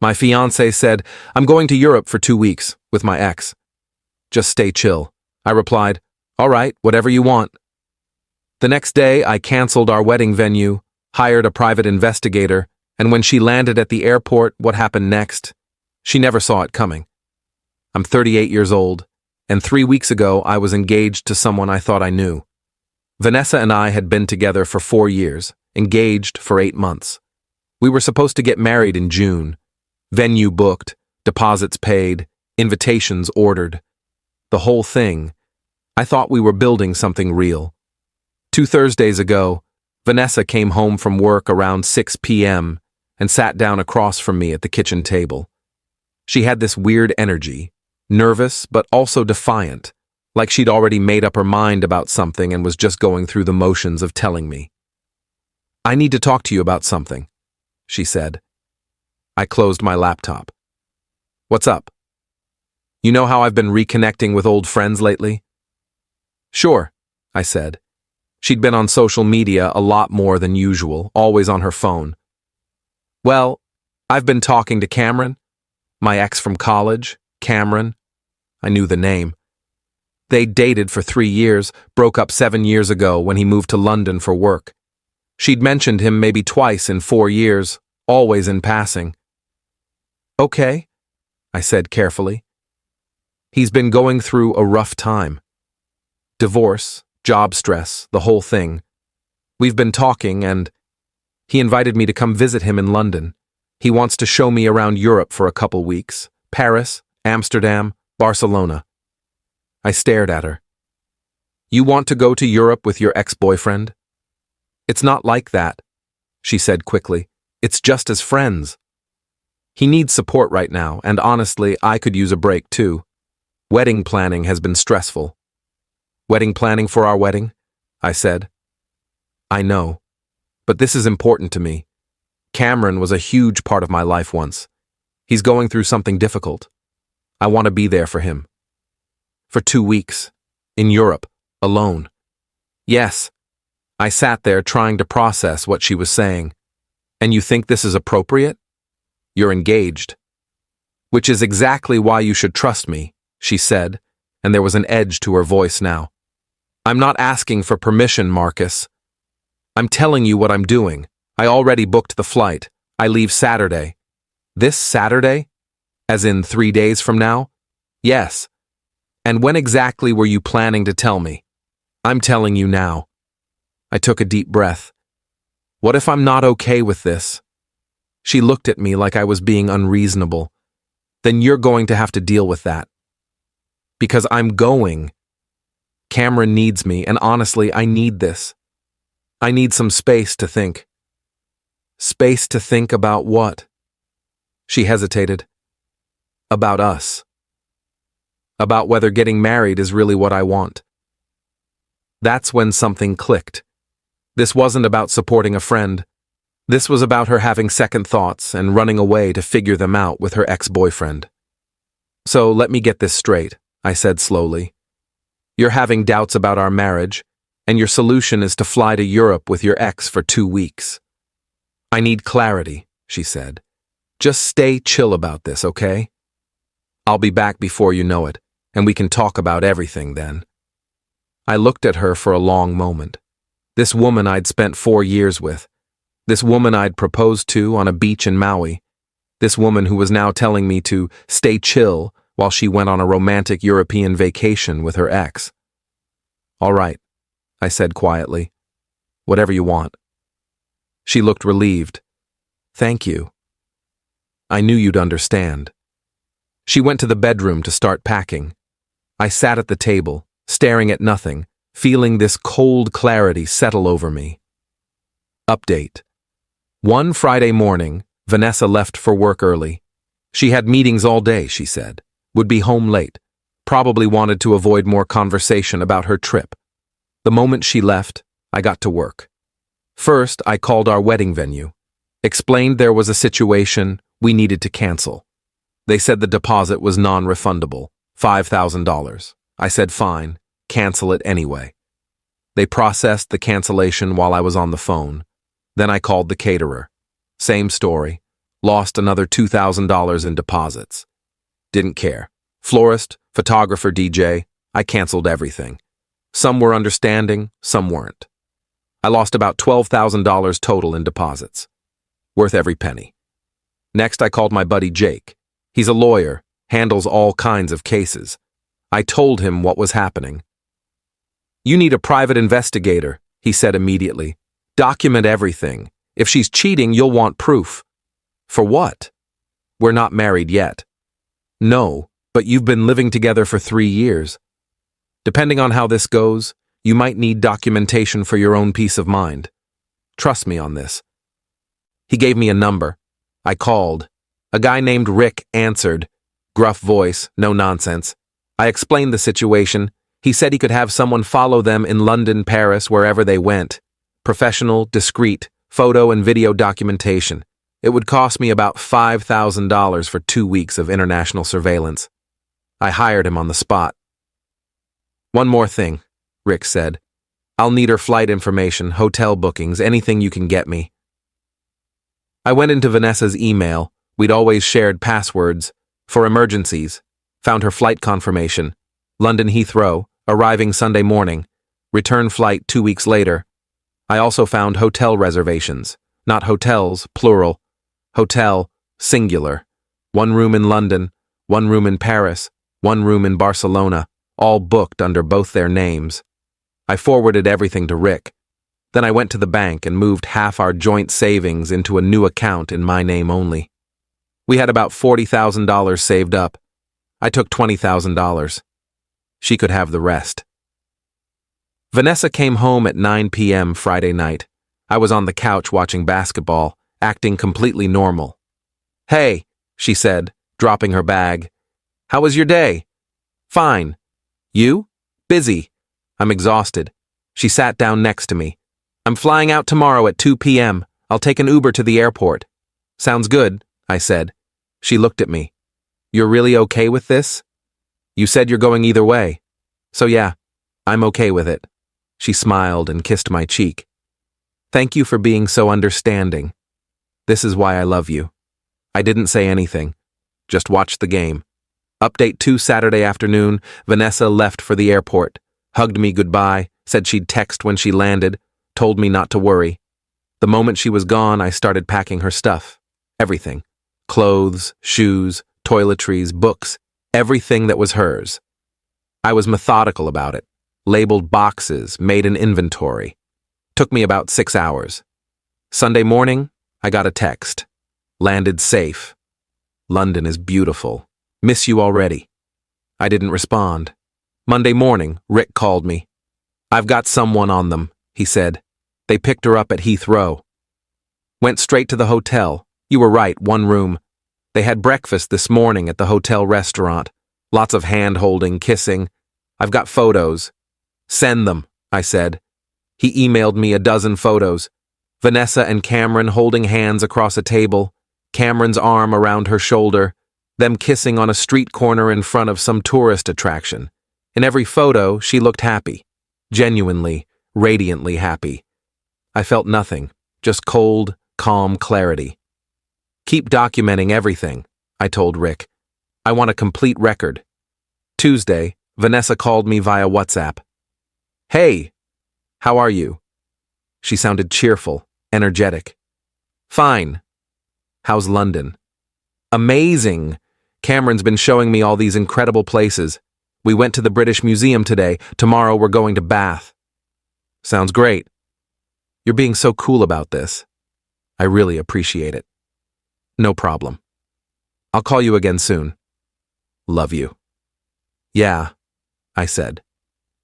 My fiancé said, "I'm going to Europe for 2 weeks with my ex. Just stay chill." I replied, "All right, whatever you want." The next day, I canceled our wedding venue, hired a private investigator, and when she landed at the airport, what happened next? She never saw it coming. I'm 38 years old, and 3 weeks ago I was engaged to someone I thought I knew. Vanessa and I had been together for 4 years, engaged for 8 months. We were supposed to get married in June. Venue booked, deposits paid, invitations ordered. The whole thing. I thought we were building something real. 2 Thursdays ago, Vanessa came home from work around 6 p.m. and sat down across from me at the kitchen table. She had this weird energy, nervous but also defiant, like she'd already made up her mind about something and was just going through the motions of telling me. "I need to talk to you about something," she said. I closed my laptop. "What's up? You know how I've been reconnecting with old friends lately?" "Sure," I said. She'd been on social media a lot more than usual, always on her phone. "Well, I've been talking to Cameron, my ex from college, Cameron." I knew the name. They dated for 3 years, broke up 7 years ago when he moved to London for work. She'd mentioned him maybe twice in 4 years, always in passing. "Okay," I said carefully. "He's been going through a rough time. Divorce, job stress, the whole thing. We've been talking and he invited me to come visit him in London. He wants to show me around Europe for a couple weeks. Paris, Amsterdam, Barcelona." I stared at her. "You want to go to Europe with your ex-boyfriend?" "It's not like that," she said quickly. "It's just as friends. He needs support right now, and honestly, I could use a break too. Wedding planning has been stressful." "Wedding planning for our wedding?" I said. "I know, but this is important to me. Cameron was a huge part of my life once. He's going through something difficult. I want to be there for him." "For 2 weeks. In Europe. Alone." "Yes." I sat there trying to process what she was saying. "And you think this is appropriate? You're engaged." "Which is exactly why you should trust me," she said, and there was an edge to her voice now. "I'm not asking for permission, Marcus. I'm telling you what I'm doing. I already booked the flight. I leave Saturday." "This Saturday? As in 3 days from now?" "Yes." "And when exactly were you planning to tell me?" "I'm telling you now." I took a deep breath. "What if I'm not okay with this?" She looked at me like I was being unreasonable. "Then you're going to have to deal with that." "Because I'm going. Cameron needs me, and honestly, I need this. I need some space to think." "Space to think about what?" She hesitated. "About us. About whether getting married is really what I want." That's when something clicked. This wasn't about supporting a friend. This was about her having second thoughts and running away to figure them out with her ex-boyfriend. "So let me get this straight," I said slowly. "You're having doubts about our marriage, and your solution is to fly to Europe with your ex for 2 weeks. I need clarity," she said. "Just stay chill about this, okay? I'll be back before you know it, and we can talk about everything then." I looked at her for a long moment. This woman I'd spent 4 years with. This woman I'd proposed to on a beach in Maui. This woman who was now telling me to stay chill while she went on a romantic European vacation with her ex. "All right," I said quietly. "Whatever you want." She looked relieved. "Thank you. I knew you'd understand." She went to the bedroom to start packing. I sat at the table, staring at nothing, feeling this cold clarity settle over me. Update. One Friday morning, Vanessa left for work early. She had meetings all day, she said, would be home late, probably wanted to avoid more conversation about her trip. The moment she left, I got to work. First, I called our wedding venue, explained there was a situation we needed to cancel. They said the deposit was non-refundable, $5,000. I said fine, cancel it anyway. They processed the cancellation while I was on the phone. Then I called the caterer. Same story. Lost another $2,000 in deposits. Didn't care. Florist, photographer, DJ, I canceled everything. Some were understanding, some weren't. I lost about $12,000 total in deposits. Worth every penny. Next, I called my buddy Jake. He's a lawyer, handles all kinds of cases. I told him what was happening. "You need a private investigator," he said immediately. "Document everything. If she's cheating, you'll want proof." "For what?" "We're not married yet." "No, but you've been living together for 3 years. Depending on how this goes, you might need documentation for your own peace of mind. Trust me on this." He gave me a number. I called. A guy named Rick answered. Gruff voice, no nonsense. I explained the situation. He said he could have someone follow them in London, Paris, wherever they went. Professional, discreet, photo and video documentation. It would cost me about $5,000 for 2 weeks of international surveillance. I hired him on the spot. "One more thing," Rick said. "I'll need her flight information, hotel bookings, anything you can get me." I went into Vanessa's email. We'd always shared passwords. For emergencies. Found her flight confirmation. London Heathrow, arriving Sunday morning. Return flight 2 weeks later. I also found hotel reservations. Not hotels, plural. Hotel, singular. 1 room in London, 1 room in Paris, 1 room in Barcelona, all booked under both their names. I forwarded everything to Rick. Then I went to the bank and moved half our joint savings into a new account in my name only. We had about $40,000 saved up. I took $20,000. She could have the rest. Vanessa came home at 9 p.m. Friday night. I was on the couch watching basketball, acting completely normal. "Hey," she said, dropping her bag. "How was your day?" "Fine." "You?" "Busy." "I'm exhausted." She sat down next to me. "I'm flying out tomorrow at 2 p.m. I'll take an Uber to the airport." "Sounds good," I said. She looked at me. "You're really okay with this?" "You said you're going either way." "So yeah, I'm okay with it." She smiled and kissed my cheek. "Thank you for being so understanding. This is why I love you." I didn't say anything. Just watched the game. Update 2 Saturday afternoon, Vanessa left for the airport, hugged me goodbye, said she'd text when she landed, told me not to worry. The moment she was gone, I started packing her stuff. Everything. Clothes, shoes, toiletries, books, everything that was hers. I was methodical about it. Labeled boxes, made an inventory. Took me about 6 hours. Sunday morning, I got a text. Landed safe. London is beautiful. Miss you already. I didn't respond. Monday morning, Rick called me. "I've got someone on them," he said. "They picked her up at Heathrow." Went straight to the hotel. You were right, 1 room. They had breakfast this morning at the hotel restaurant. Lots of hand-holding, kissing. "I've got photos." "Send them," I said. He emailed me a dozen photos. Vanessa and Cameron holding hands across a table, Cameron's arm around her shoulder, them kissing on a street corner in front of some tourist attraction. In every photo, she looked happy. Genuinely, radiantly happy. I felt nothing, just cold, calm clarity. "Keep documenting everything," I told Rick. "I want a complete record." Tuesday, Vanessa called me via WhatsApp. "Hey, how are you?" She sounded cheerful, energetic. "Fine. How's London?" "Amazing. Cameron's been showing me all these incredible places. We went to the British Museum today. Tomorrow we're going to Bath." "Sounds great. You're being so cool about this. I really appreciate it." "No problem. I'll call you again soon. Love you." "Yeah," I said.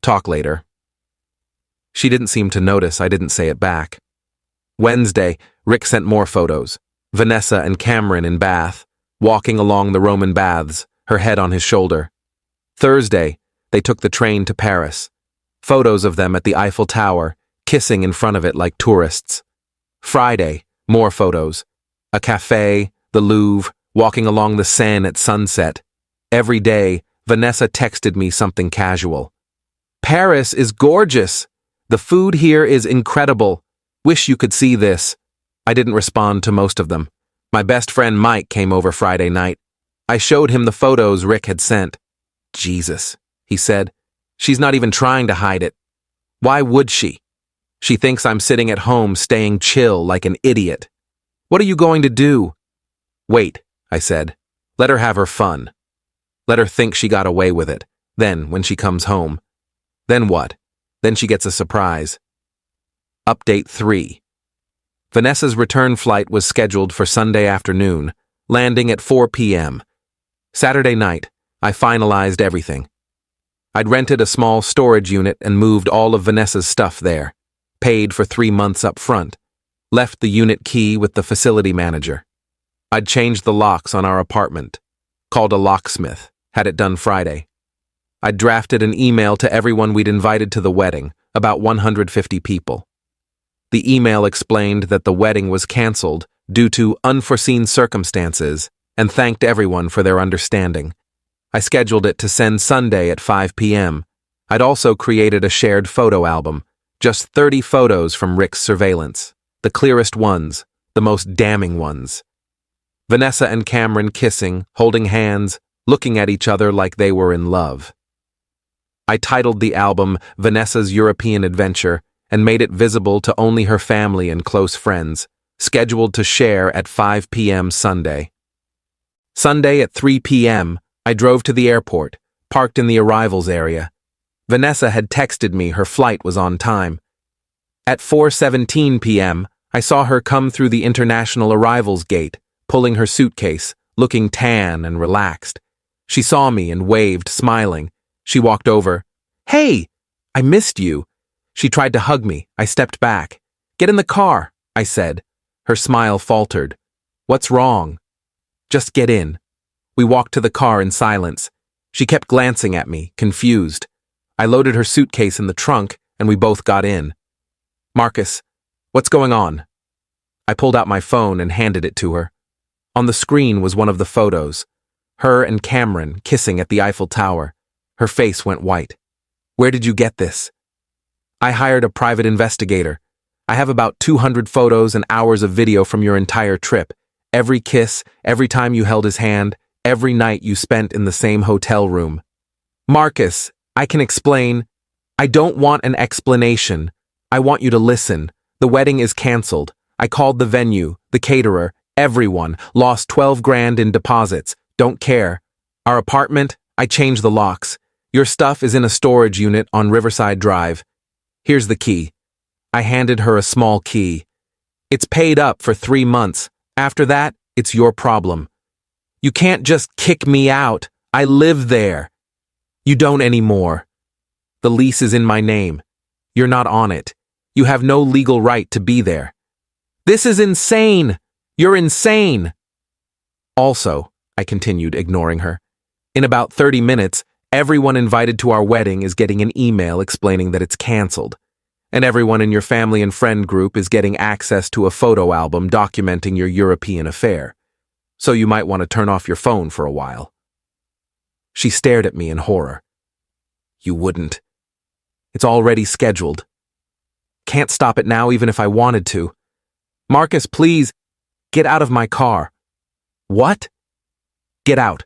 "Talk later." She didn't seem to notice I didn't say it back. Wednesday, Rick sent more photos. Vanessa and Cameron in Bath, walking along the Roman baths, her head on his shoulder. Thursday, they took the train to Paris. Photos of them at the Eiffel Tower, kissing in front of it like tourists. Friday, more photos. A cafe, the Louvre, walking along the Seine at sunset. Every day, Vanessa texted me something casual. "Paris is gorgeous. The food here is incredible. Wish you could see this." I didn't respond to most of them. My best friend Mike came over Friday night. I showed him the photos Rick had sent. Jesus, he said. She's not even trying to hide it. Why would she? She thinks I'm sitting at home staying chill like an idiot. What are you going to do? Wait, I said. Let her have her fun. Let her think she got away with it. Then, when she comes home. Then what? Then she gets a surprise. Update 3. Vanessa's return flight was scheduled for Sunday afternoon, landing at 4 p.m. Saturday night, I finalized everything. I'd rented a small storage unit and moved all of Vanessa's stuff there, paid for 3 months up front, left the unit key with the facility manager. I'd changed the locks on our apartment, called a locksmith, had it done Friday. I'd drafted an email to everyone we'd invited to the wedding, about 150 people. The email explained that the wedding was canceled due to unforeseen circumstances and thanked everyone for their understanding. I scheduled it to send Sunday at 5 p.m. I'd also created a shared photo album, just 30 photos from Rick's surveillance, the clearest ones, the most damning ones. Vanessa and Cameron kissing, holding hands, looking at each other like they were in love. I titled the album Vanessa's European Adventure and made it visible to only her family and close friends, scheduled to share at 5 p.m. Sunday. Sunday at 3 p.m., I drove to the airport, parked in the arrivals area. Vanessa had texted me her flight was on time. At 4:17 p.m., I saw her come through the international arrivals gate, pulling her suitcase, looking tan and relaxed. She saw me and waved, smiling. She walked over. Hey, I missed you. She tried to hug me. I stepped back. Get in the car, I said. Her smile faltered. What's wrong? Just get in. We walked to the car in silence. She kept glancing at me, confused. I loaded her suitcase in the trunk, and we both got in. Marcus, what's going on? I pulled out my phone and handed it to her. On the screen was one of the photos. Her and Cameron kissing at the Eiffel Tower. Her face went white. Where did you get this? I hired a private investigator. I have about 200 photos and hours of video from your entire trip. Every kiss, every time you held his hand, every night you spent in the same hotel room. Marcus, I can explain. I don't want an explanation. I want you to listen. The wedding is canceled. I called the venue, the caterer, everyone, lost 12 grand in deposits. Don't care. Our apartment, I changed the locks. Your stuff is in a storage unit on Riverside Drive. Here's the key. I handed her a small key. It's paid up for 3 months. After that, it's your problem. You can't just kick me out. I live there. You don't anymore. The lease is in my name. You're not on it. You have no legal right to be there. This is insane. You're insane. Also, I continued, ignoring her, in about 30 minutes, everyone invited to our wedding is getting an email explaining that it's canceled. And everyone in your family and friend group is getting access to a photo album documenting your European affair. So you might want to turn off your phone for a while. She stared at me in horror. You wouldn't. It's already scheduled. Can't stop it now even if I wanted to. Marcus, please, get out of my car. What? Get out.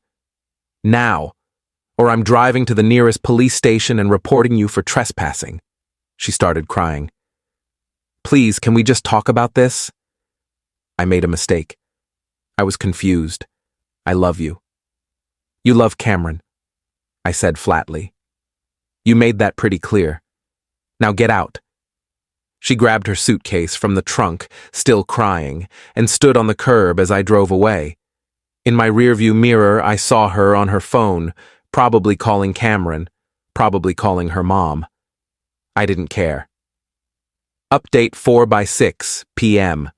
Now. Or I'm driving to the nearest police station and reporting you for trespassing. She started crying. Please, can we just talk about this? I made a mistake. I was confused. I love you. You love Cameron, I said flatly. You made that pretty clear. Now get out. She grabbed her suitcase from the trunk, still crying, and stood on the curb as I drove away. In my rearview mirror, I saw her on her phone, probably calling Cameron, probably calling her mom. I didn't care. Update 4:06 p.m.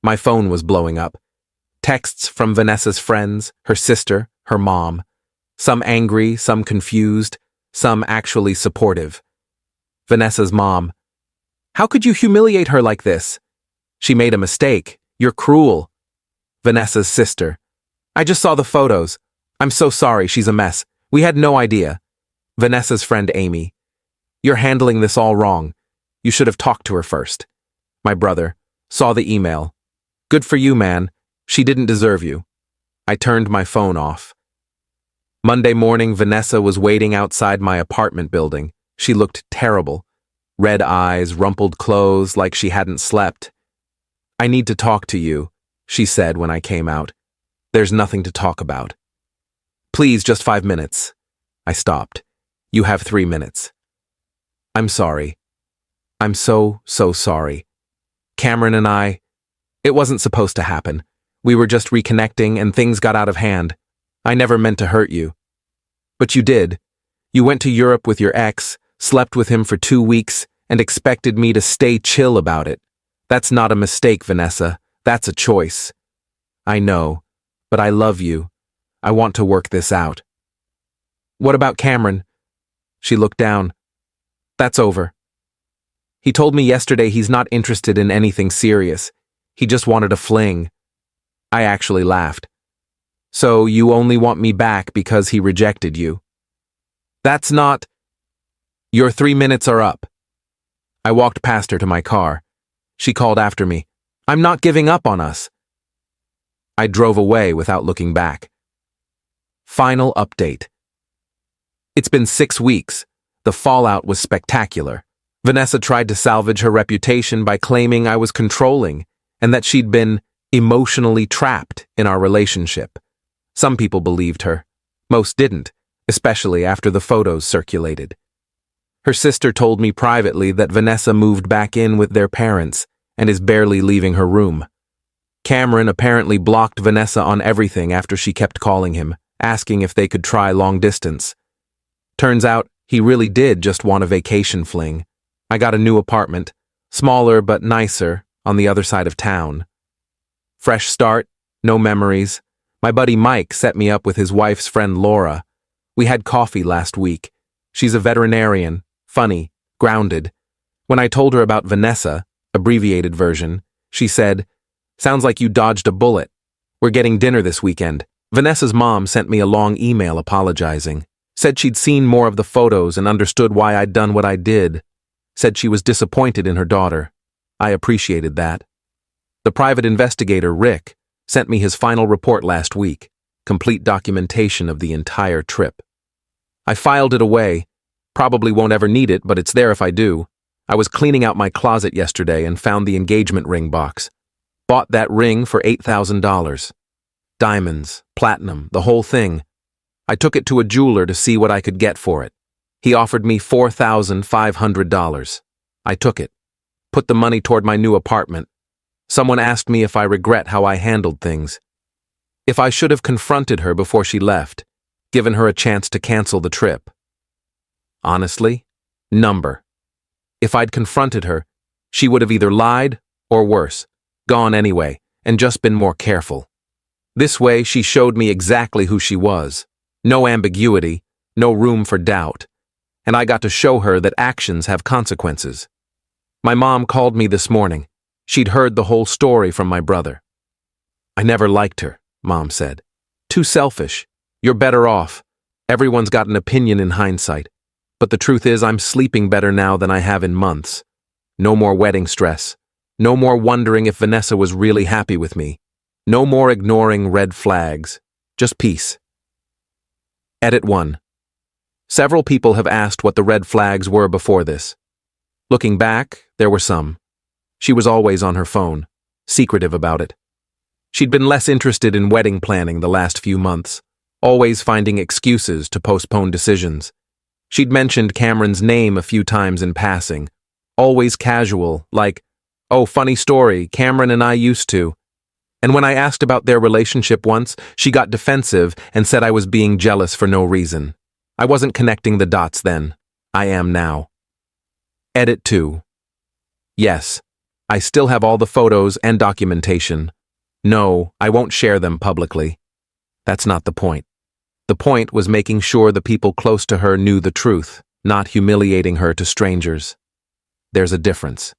My phone was blowing up. Texts from Vanessa's friends, her sister, her mom. Some angry, some confused, some actually supportive. Vanessa's mom. How could you humiliate her like this? She made a mistake. You're cruel. Vanessa's sister. I just saw the photos. I'm so sorry, she's a mess. We had no idea. Vanessa's friend Amy. You're handling this all wrong. You should have talked to her first. My brother. Saw the email. Good for you, man. She didn't deserve you. I turned my phone off. Monday morning, Vanessa was waiting outside my apartment building. She looked terrible. Red eyes, rumpled clothes, like she hadn't slept. "I need to talk to you," she said when I came out. "There's nothing to talk about." "Please, just 5 minutes." I stopped. "You have 3 minutes." "I'm sorry. I'm so sorry. Cameron and it wasn't supposed to happen. We were just reconnecting and things got out of hand. I never meant to hurt you." "But you did. You went to Europe with your ex, slept with him for 2 weeks, and expected me to stay chill about it. That's not a mistake, Vanessa. That's a choice." "I know, but I love you. I want to work this out." "What about Cameron?" She looked down. "That's over. He told me yesterday he's not interested in anything serious. He just wanted a fling." I actually laughed. "So you only want me back because he rejected you?" "That's not—" "Your 3 minutes are up." I walked past her to my car. She called after me. "I'm not giving up on us." I drove away without looking back. Final update. It's been 6 weeks. The fallout was spectacular. Vanessa tried to salvage her reputation by claiming I was controlling and that she'd been emotionally trapped in our relationship. Some people believed her. Most didn't, especially after the photos circulated. Her sister told me privately that Vanessa moved back in with their parents and is barely leaving her room. Cameron apparently blocked Vanessa on everything after she kept calling him, asking if they could try long distance. Turns out he really did just want a vacation fling. I got a new apartment, smaller but nicer, on the other side of town. Fresh start, no memories. My buddy Mike set me up with his wife's friend Laura. We had coffee last week. She's a veterinarian, funny, grounded. When I told her about Vanessa, abbreviated version, she said, "Sounds like you dodged a bullet. We're getting dinner this weekend." Vanessa's mom sent me a long email apologizing. Said she'd seen more of the photos and understood why I'd done what I did. Said she was disappointed in her daughter. I appreciated that. The private investigator, Rick, sent me his final report last week, complete documentation of the entire trip. I filed it away. Probably won't ever need it, but it's there if I do. I was cleaning out my closet yesterday and found the engagement ring box. Bought that ring for $8,000. Diamonds, platinum, the whole thing. I took it to a jeweler to see what I could get for it. He offered me $4,500. I took it. Put the money toward my new apartment. Someone asked me if I regret how I handled things. If I should have confronted her before she left, given her a chance to cancel the trip. Honestly, number. If I'd confronted her, she would have either lied or worse, gone anyway, and just been more careful. This way, she showed me exactly who she was. No ambiguity, no room for doubt. And I got to show her that actions have consequences. My mom called me this morning. She'd heard the whole story from my brother. "I never liked her," Mom said. "Too selfish. You're better off. Everyone's got an opinion in hindsight. But the truth is I'm sleeping better now than I have in months. No more wedding stress. No more wondering if Vanessa was really happy with me. No more ignoring red flags. Just peace." Edit 1. Several people have asked what the red flags were before this. Looking back, there were some. She was always on her phone, secretive about it. She'd been less interested in wedding planning the last few months, always finding excuses to postpone decisions. She'd mentioned Cameron's name a few times in passing, always casual, like, "Oh, funny story, Cameron and I used to." And when I asked about their relationship once, she got defensive and said I was being jealous for no reason. I wasn't connecting the dots then. I am now. Edit 2. Yes, I still have all the photos and documentation. No, I won't share them publicly. That's not the point. The point was making sure the people close to her knew the truth, not humiliating her to strangers. There's a difference.